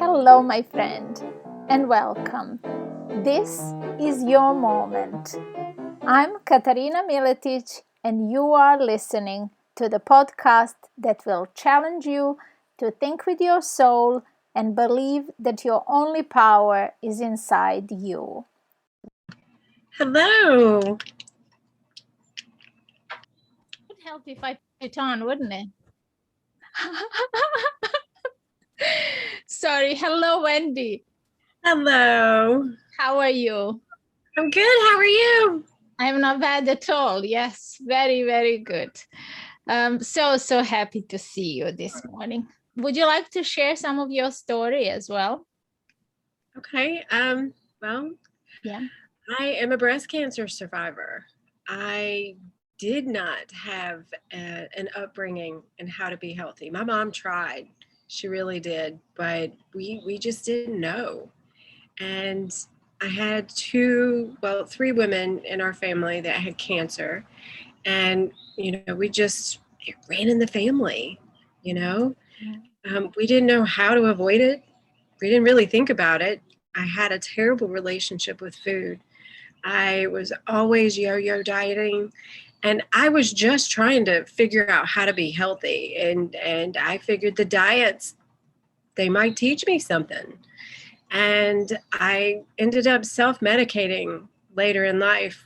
Hello, my friend, and welcome. This is your moment. I'm Katarina Miletic, and you are listening to the podcast that will challenge you to think with your soul and believe that your only power is inside you. Hello. It would help if I put it on, wouldn't it? Sorry. Hello, Wendy. Hello. How are you? I'm good. How are you? I'm not bad at all. Yes, very, very good. So happy to see you this morning. Would you like to share some of your story as well? Okay. Well, Yeah. I am a breast cancer survivor. I did not have an upbringing in how to be healthy. My mom tried. She really did, but we just didn't know. And I had three women in our family that had cancer. And, it ran in the family, you know. We didn't know how to avoid it. We didn't really think about it. I had a terrible relationship with food. I was always yo-yo dieting, and I was just trying to figure out how to be healthy. And I figured the diets, they might teach me something. And I ended up self-medicating later in life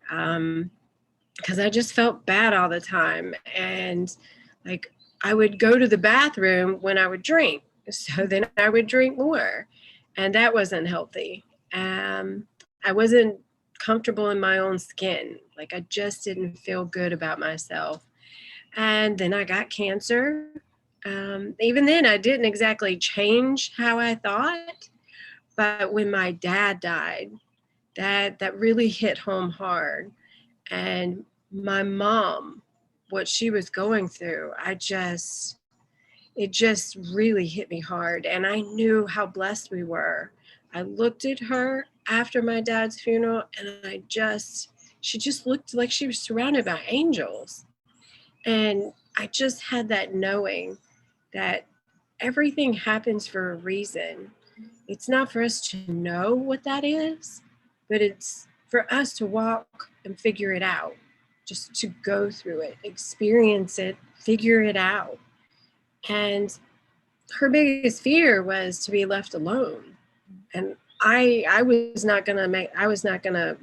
because I just felt bad all the time. And like I would go to the bathroom when I would drink. So then I would drink more. And that wasn't healthy. I wasn't comfortable in my own skin. Like I just didn't feel good about myself. And then I got cancer. Even then, I didn't exactly change how I thought. But when my dad died, that really hit home hard. And my mom, what she was going through, it just really hit me hard. And I knew how blessed we were. I looked at her after my dad's funeral, and she just looked like she was surrounded by angels. And I just had that knowing that everything happens for a reason. It's not for us to know what that is, but it's for us to walk and figure it out, just to go through it, experience it, figure it out. And her biggest fear was to be left alone. And I was not gonna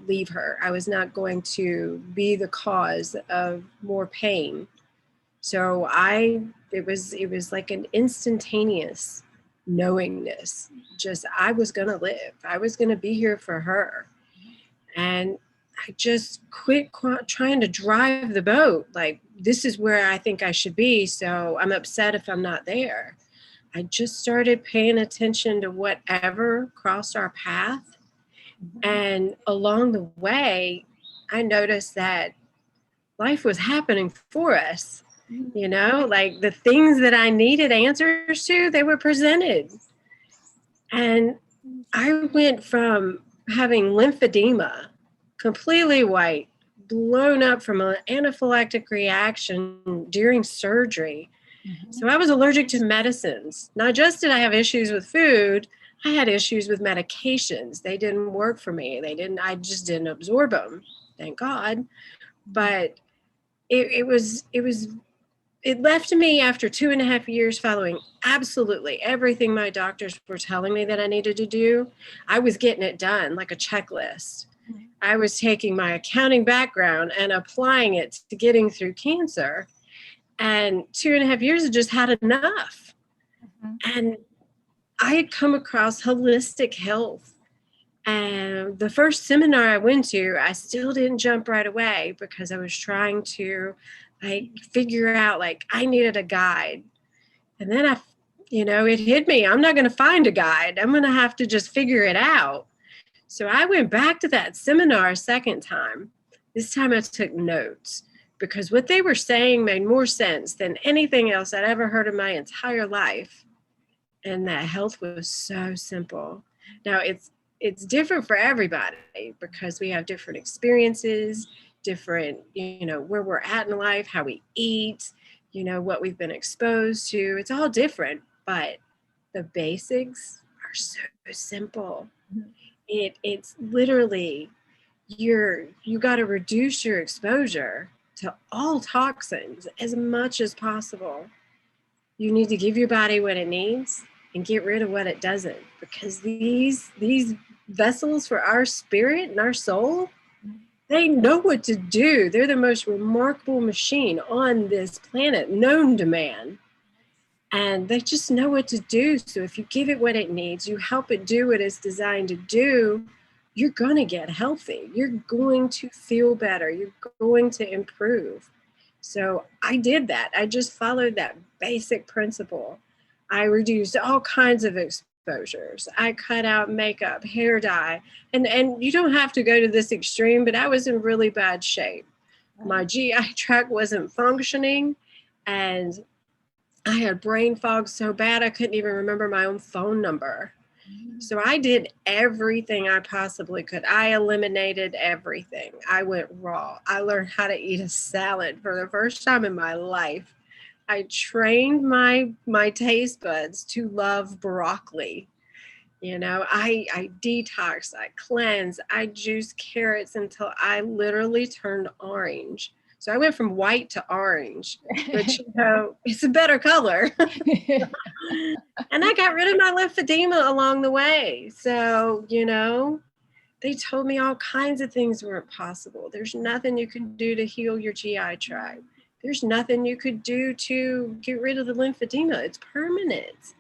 leave her. I was not going to be the cause of more pain. So it was like an instantaneous knowingness. Just I was gonna live. I was gonna be here for her. And I just quit trying to drive the boat. Like, this is where I think I should be. So I'm upset if I'm not there. I just started paying attention to whatever crossed our path. And along the way, I noticed that life was happening for us. Like the things that I needed answers to, they were presented. And I went from having lymphedema, completely white, blown up from an anaphylactic reaction during surgery. So I was allergic to medicines. Not just did I have issues with food, I had issues with medications. They didn't work for me. I just didn't absorb them, thank God. But it left me after 2.5 years following absolutely everything my doctors were telling me that I needed to do. I was getting it done like a checklist. I was taking my accounting background and applying it to getting through cancer. And 2.5 years had just had enough. And I had come across holistic health. And the first seminar I went to, I still didn't jump right away because I was trying to figure out, I needed a guide. And then it hit me. I'm not going to find a guide. I'm going to have to just figure it out. So I went back to that seminar a second time. This time I took notes because what they were saying made more sense than anything else I'd ever heard in my entire life. And that health was so simple. Now it's different for everybody because we have different experiences, different, where we're at in life, how we eat, what we've been exposed to. It's all different, but the basics are so simple. Mhm. It's literally you got to reduce your exposure to all toxins as much as possible. You need to give your body what it needs and get rid of what it doesn't, because these vessels for our spirit and our soul, they know what to do. They're the most remarkable machine on this planet known to man. And they just know what to do. So if you give it what it needs, you help it do what it's designed to do, you're going to get healthy. You're going to feel better. You're going to improve. So I did that. I just followed that basic principle. I reduced all kinds of exposures. I cut out makeup, hair dye, and you don't have to go to this extreme, but I was in really bad shape. My GI tract wasn't functioning, and I had brain fog so bad I couldn't even remember my own phone number. So I did everything I possibly could. I eliminated everything. I went raw. I learned how to eat a salad for the first time in my life. I trained my taste buds to love broccoli. You know, I detox, I cleanse, I juice carrots until I literally turned orange. So I went from white to orange, which, you know, it's a better color. And I got rid of my lymphedema along the way. So, you know, they told me all kinds of things weren't possible. There's nothing you can do to heal your GI tract. There's nothing you could do to get rid of the lymphedema. It's permanent.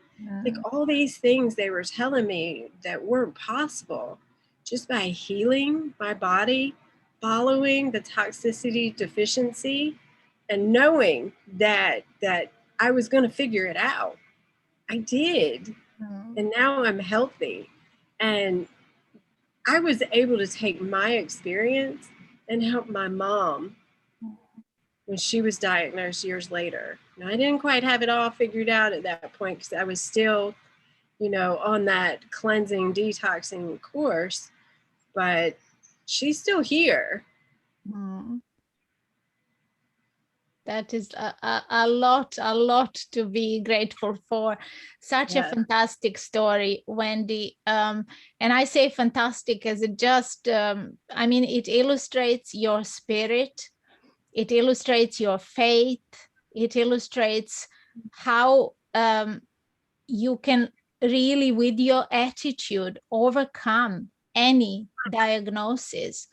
Like all these things they were telling me that weren't possible, just by healing my body, following the toxicity deficiency, and knowing that I was going to figure it out. I did. And now I'm healthy. And I was able to take my experience and help my mom when she was diagnosed years later. Now, I didn't quite have it all figured out at that point because I was still, you know, on that cleansing, detoxing course, but she's still here. That is a lot to be grateful for. Such a fantastic story, Wendy. And I say fantastic as it just, I mean, it illustrates your spirit. It illustrates your faith. It illustrates how you can really, with your attitude, overcome any diagnosis.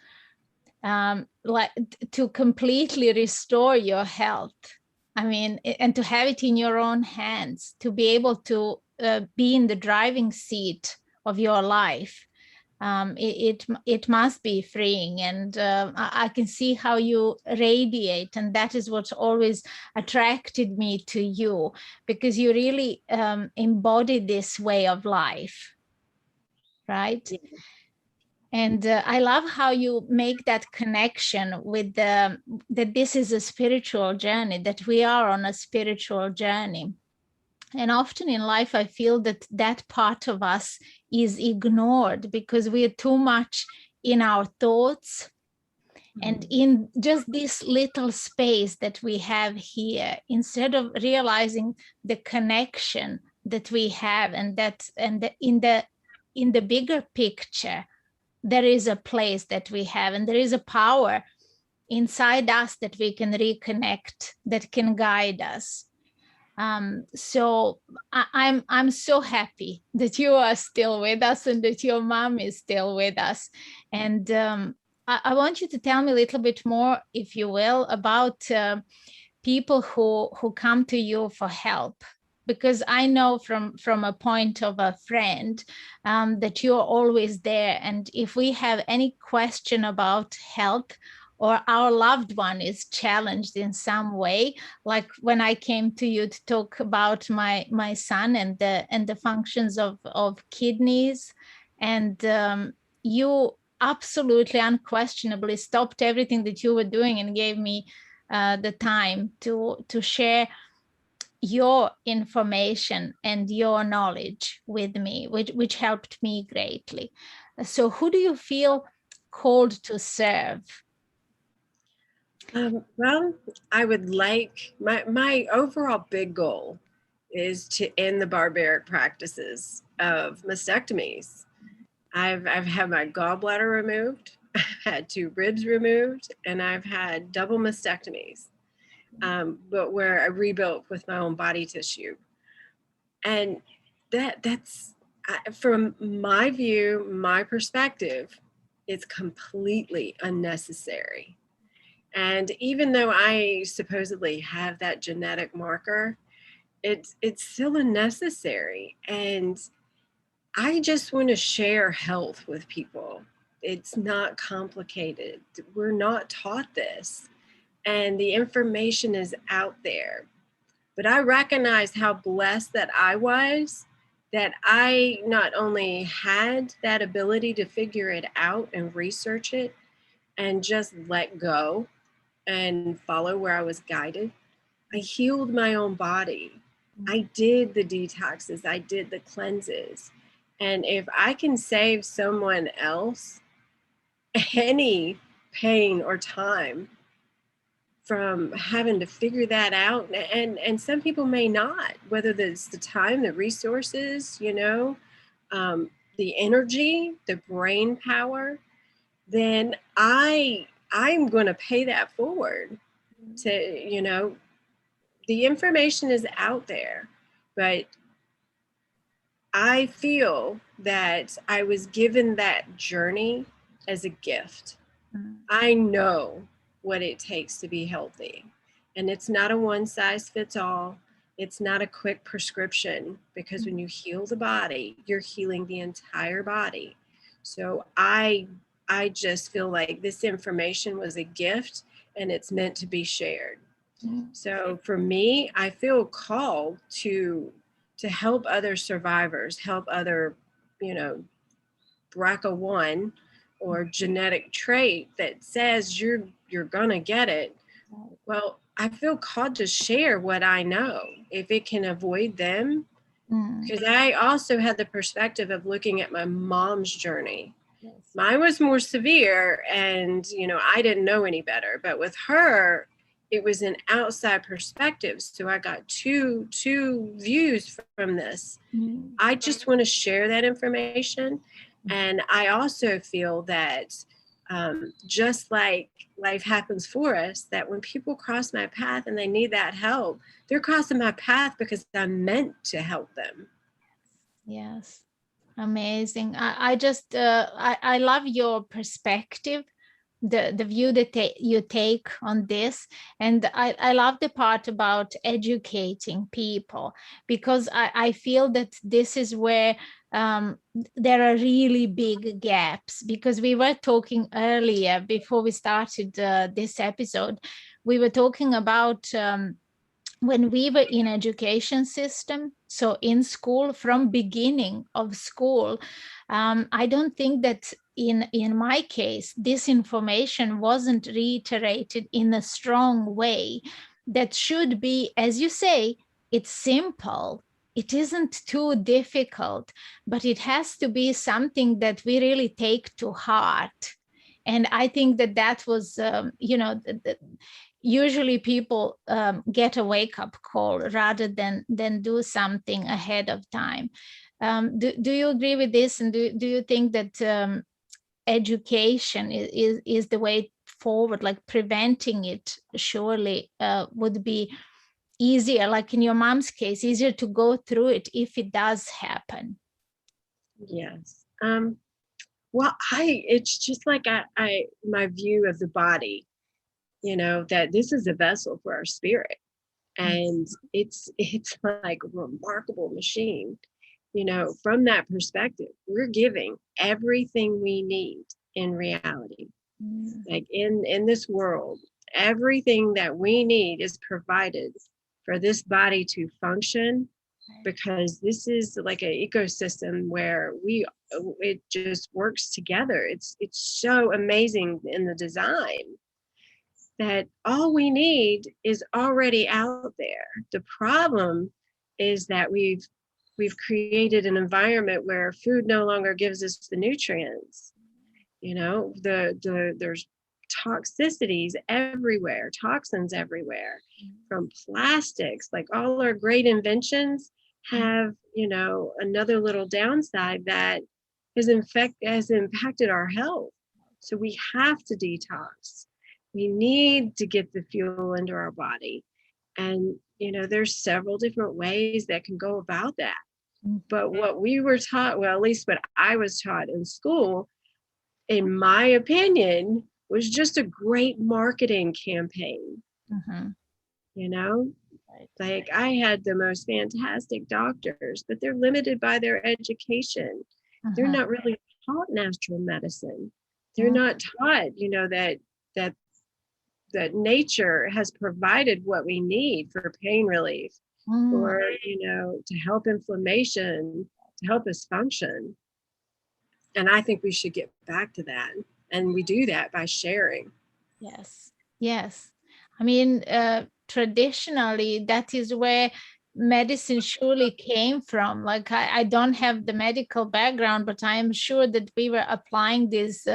Like to completely restore your health. I mean, and to have it in your own hands, to be able to be in the driving seat of your life. It must be freeing, and I can see how you radiate, and that is what always attracted me to you, because you really embody this way of life, right? Yeah. And I love how you make that connection with that this is a spiritual journey, that we are on a spiritual journey. And often in life, I feel that that part of us is ignored because we are too much in our thoughts and in just this little space that we have here, instead of realizing the connection that we have, and that in the bigger picture, there is a place that we have, and there is a power inside us that we can reconnect, that can guide us. So I'm so happy that you are still with us and that your mom is still with us. And I want you to tell me a little bit more, if you will, about people who come to you for help. Because I know from a point of a friend that you're always there. And if we have any question about health, or our loved one is challenged in some way, like when I came to you to talk about my son and the functions of kidneys, and you absolutely unquestionably stopped everything that you were doing and gave me the time to share your information and your knowledge with me, which helped me greatly. So who do you feel called to serve? Well, I would like my overall big goal is to end the barbaric practices of mastectomies. I've had my gallbladder removed, I've had 2 ribs removed, and I've had double mastectomies, but where I rebuilt with my own body tissue. And that's from my view, my perspective, it's completely unnecessary. And even though I supposedly have that genetic marker, it's still unnecessary. And I just want to share health with people. It's not complicated. We're not taught this. And the information is out there. But I recognize how blessed that I was, that I not only had that ability to figure it out and research it and just let go and follow where I was guided. I healed my own body. I did the detoxes, I did the cleanses. And if I can save someone else any pain or time from having to figure that out, and some people may not, whether it's the time, the resources, the energy, the brain power, then I'm going to pay that forward to, the information is out there, but I feel that I was given that journey as a gift. I know what it takes to be healthy, and it's not a one size fits all. It's not a quick prescription, because when you heal the body, you're healing the entire body. So I just feel like this information was a gift, and it's meant to be shared. So for me, I feel called to help other survivors, help other, BRCA1 or genetic trait that says you're gonna get it. Well, I feel called to share what I know, if it can avoid them. Because I also had the perspective of looking at my mom's journey. Yes. Mine was more severe, and I didn't know any better. But with her, it was an outside perspective. So I got two views from this. I just want to share that information. And I also feel that just like life happens for us, that when people cross my path and they need that help, they're crossing my path because I'm meant to help them. Yes, amazing. I just I love your perspective, the view that you take on this, and I love the part about educating people, because I feel that this is where there are really big gaps. Because we were talking earlier, before we started this episode, we were talking about when we were in education system, so in school, from beginning of school, I don't think that in my case, this information wasn't reiterated in a strong way that should be, as you say, it's simple. It isn't too difficult, but it has to be something that we really take to heart. And I think that was, usually people get a wake-up call rather than do something ahead of time. Do you agree with this? And do you think that education is the way forward, like preventing it surely would be easier, like in your mom's case, easier to go through it if it does happen? Yes. Well, it's just like my view of the body, that this is a vessel for our spirit, and it's like a remarkable machine. From that perspective, we're giving everything we need in reality. Like in this world, everything that we need is provided for this body to function, because this is like an ecosystem where it just works together. It's so amazing in the design that all we need is already out there. The problem is that we've created an environment where food no longer gives us the nutrients. There's toxicities everywhere, toxins everywhere from plastics. Like all our great inventions have, another little downside that has impacted our health. So we have to detox. We need to get the fuel into our body. And, there's several different ways that can go about that. But what we were taught, well, at least what I was taught in school, in my opinion, was just a great marketing campaign. Right. Like I had the most fantastic doctors, but they're limited by their education. They're not really taught natural medicine. They're not taught, that that nature has provided what we need for pain relief, or to help inflammation, to help us function. And I think we should get back to that. And we do that by sharing. Yes. I mean, traditionally, that is where medicine surely came from. Like, I don't have the medical background, but I am sure that we were applying these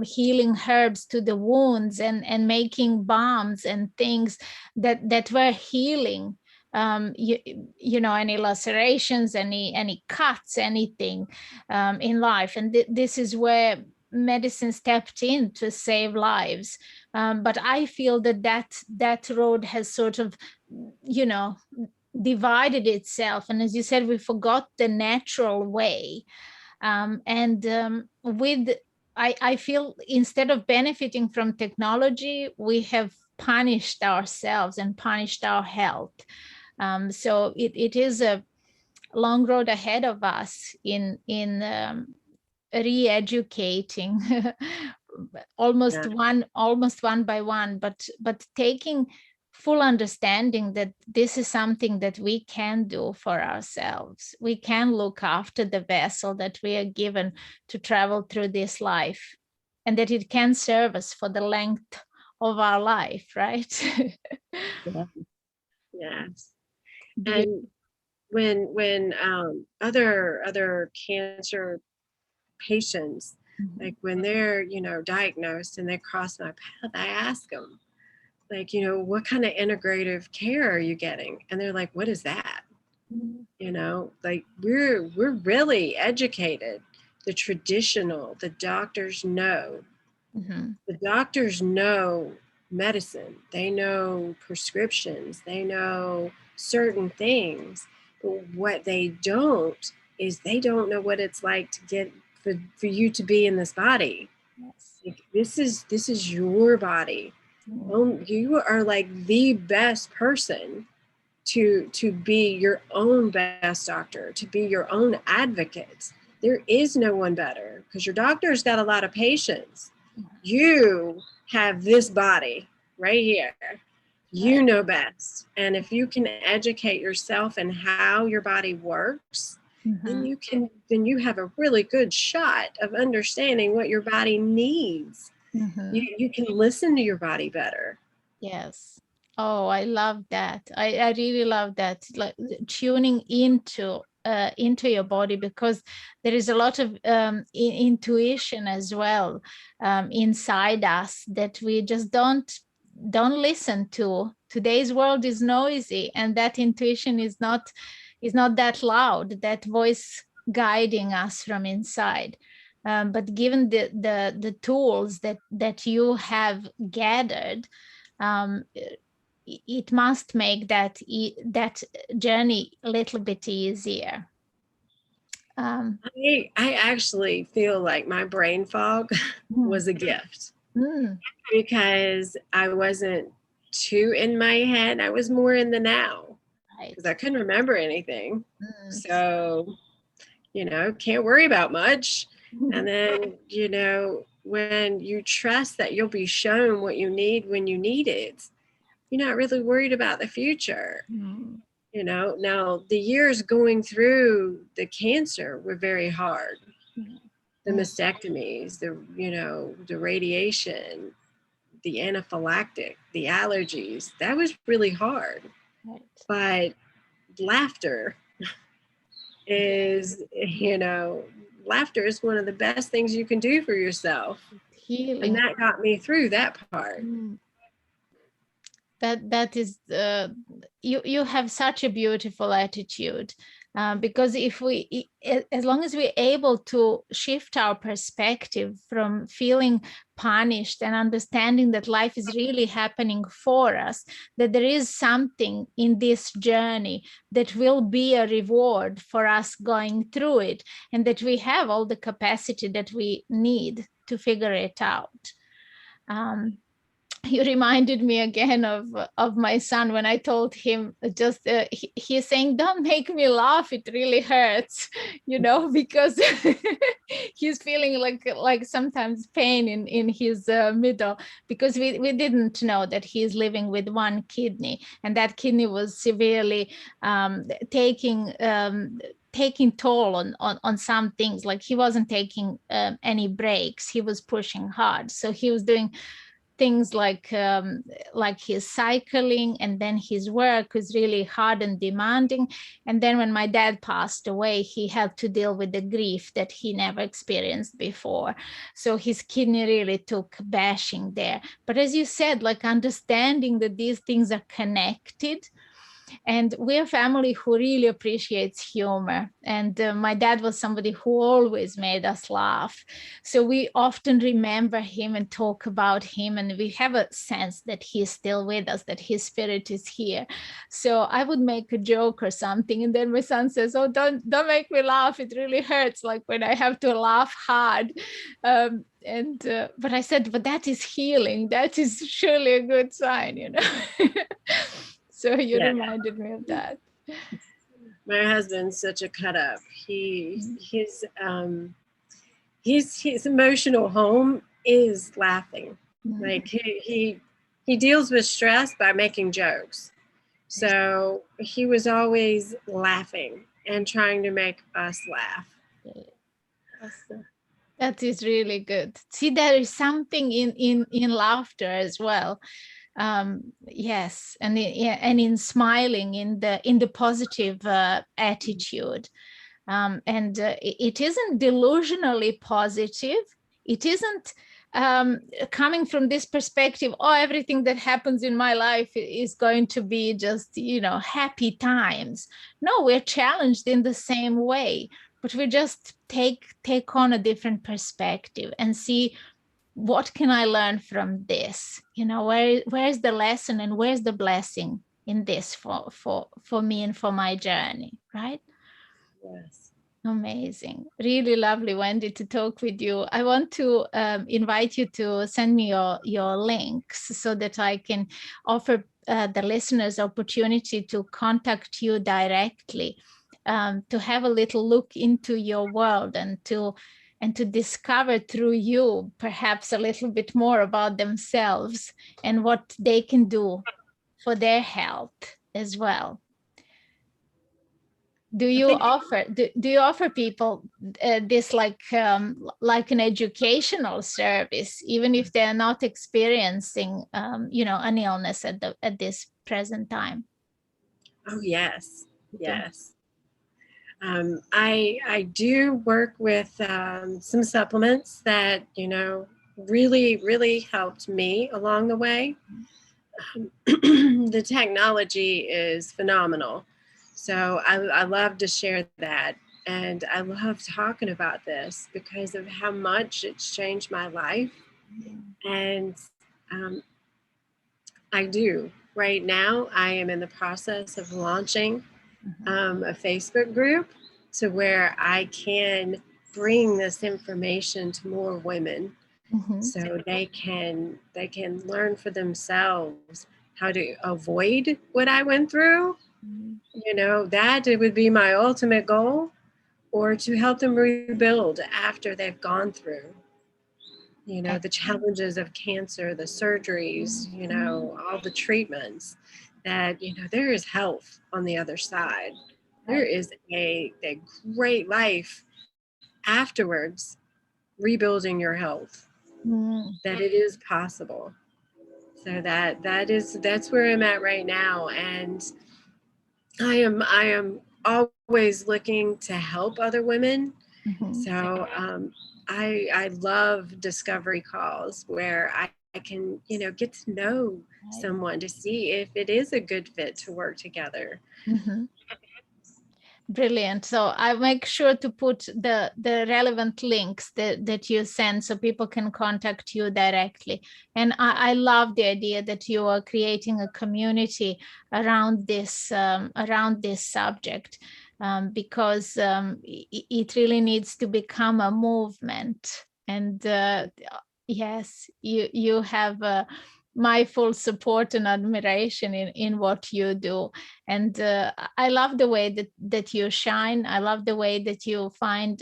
healing herbs to the wounds and making balms and things that were healing. Any lacerations, any cuts, anything in life. And this is where medicine stepped in to save lives. But I feel that road has sort of, divided itself. And as you said, we forgot the natural way. I feel instead of benefiting from technology, we have punished ourselves and punished our health. So it is a long road ahead of us in re-educating almost one by one, but taking full understanding that this is something that we can do for ourselves. We can look after the vessel that we are given to travel through this life, and that it can serve us for the length of our life, right? Yes. And when other cancer patients, like when they're diagnosed and they cross my path, I ask them, like, what kind of integrative care are you getting? And they're like, what is that? Like we're really educated. The traditional, the doctors know. The doctors know medicine. They know prescriptions. They know certain things. But what they don't is they don't know what it's like to get for you to be in this body. Like, this is your body. You are like the best person to be your own best doctor, to be your own advocate. There is no one better, because your doctor's got a lot of patients. You have this body right here. You know best. And if you can educate yourself in how your body works, then you have a really good shot of understanding what your body needs. You can listen to your body better. Yes. Oh, I love that. I really love that. Like tuning into your body, because there is a lot of intuition as well inside us that we just don't listen to. Today's world is noisy, and that intuition is not that loud. That voice guiding us from inside. But given the tools that you have gathered, it must make that journey a little bit easier. I actually feel like my brain fog was a gift, because I wasn't too in my head. I was more in the now, because I couldn't remember anything. So, can't worry about much. And then, when you trust that you'll be shown what you need when you need it, you're not really worried about the future. Now the years going through the cancer were very hard. The mastectomies, the radiation, the anaphylactic, the allergies, that was really hard. But laughter is, laughter is one of the best things you can do for yourself. Healing. And that got me through that part. That is you have such a beautiful attitude, because if we, as long as we're able to shift our perspective from feeling punished and understanding that life is really happening for us, that there is something in this journey that will be a reward for us going through it, and that we have all the capacity that we need to figure it out. You reminded me again of my son when I told him, just he's saying, don't make me laugh, it really hurts, because he's feeling like sometimes pain in his middle, because we didn't know that he's living with one kidney, and that kidney was severely taking toll on some things. Like he wasn't taking any breaks, he was pushing hard, so he was doing things like his cycling, and then his work was really hard and demanding. And then when my dad passed away, he had to deal with the grief that he never experienced before. So his kidney really took bashing there. But as you said, like understanding that these things are connected. And we're a family who really appreciates humor. And my dad was somebody who always made us laugh. So we often remember him and talk about him. And we have a sense that he's still with us, that his spirit is here. So I would make a joke or something. And then my son says, oh, don't make me laugh. It really hurts, like when I have to laugh hard. But I said, but that is healing. That is surely a good sign. So you reminded me of that. My husband's such a cut up. His emotional home is laughing. Like he deals with stress by making jokes. So he was always laughing and trying to make us laugh. That is really good. See, there is something in laughter as well. Yes, and in smiling, in the positive attitude, and it isn't delusionally positive. It isn't coming from this perspective, oh, everything that happens in my life is going to be just happy times. No, we're challenged in the same way, but we just take on a different perspective and see, what can I learn from this? Where's the lesson and where's the blessing in this for me and for my journey, right? Yes. Amazing. Really lovely, Wendy, to talk with you. I want to invite you to send me your links so that I can offer the listeners opportunity to contact you directly, to have a little look into your world and to discover through you perhaps a little bit more about themselves and what they can do for their health as well. Do you offer people this like an educational service, even if they're not experiencing an illness at this present time? Oh yes, yes. I do work with some supplements that really helped me along the way. The technology is phenomenal, so I love to share that, and I love talking about this because of how much it's changed my life. And I do. Right now, I am in the process of launching a Facebook group to where I can bring this information to more women, so they can learn for themselves how to avoid what I went through. That it would be my ultimate goal, or to help them rebuild after they've gone through the challenges of cancer, the surgeries, all the treatments, that there is health on the other side. There is a great life afterwards, rebuilding your health, that it is possible. So that's where I'm at right now. And I am always looking to help other women So I love discovery calls where I can, get to know someone to see if it is a good fit to work together. Brilliant. So I make sure to put the relevant links that you send so people can contact you directly. And I love the idea that you are creating a community around this subject, because it really needs to become a movement. And yes, you have my full support and admiration in what you do. And I love the way that you shine. I love the way that you find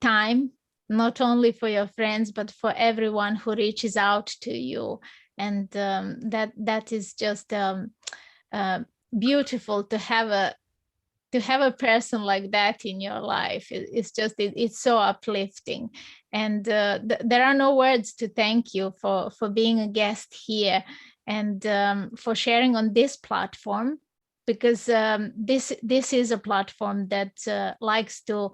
time, not only for your friends, but for everyone who reaches out to you. And that is just beautiful to have a person like that in your life. It's so uplifting. And there are no words to thank you for being a guest here, and for sharing on this platform, because this is a platform that likes to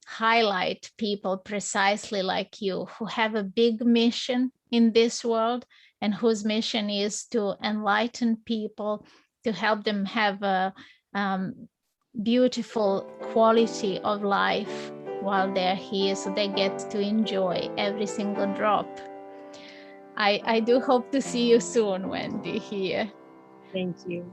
highlight people precisely like you, who have a big mission in this world, and whose mission is to enlighten people, to help them have a beautiful quality of life while they're here, so they get to enjoy every single drop. I do hope to see you soon, Wendy, here. Thank you.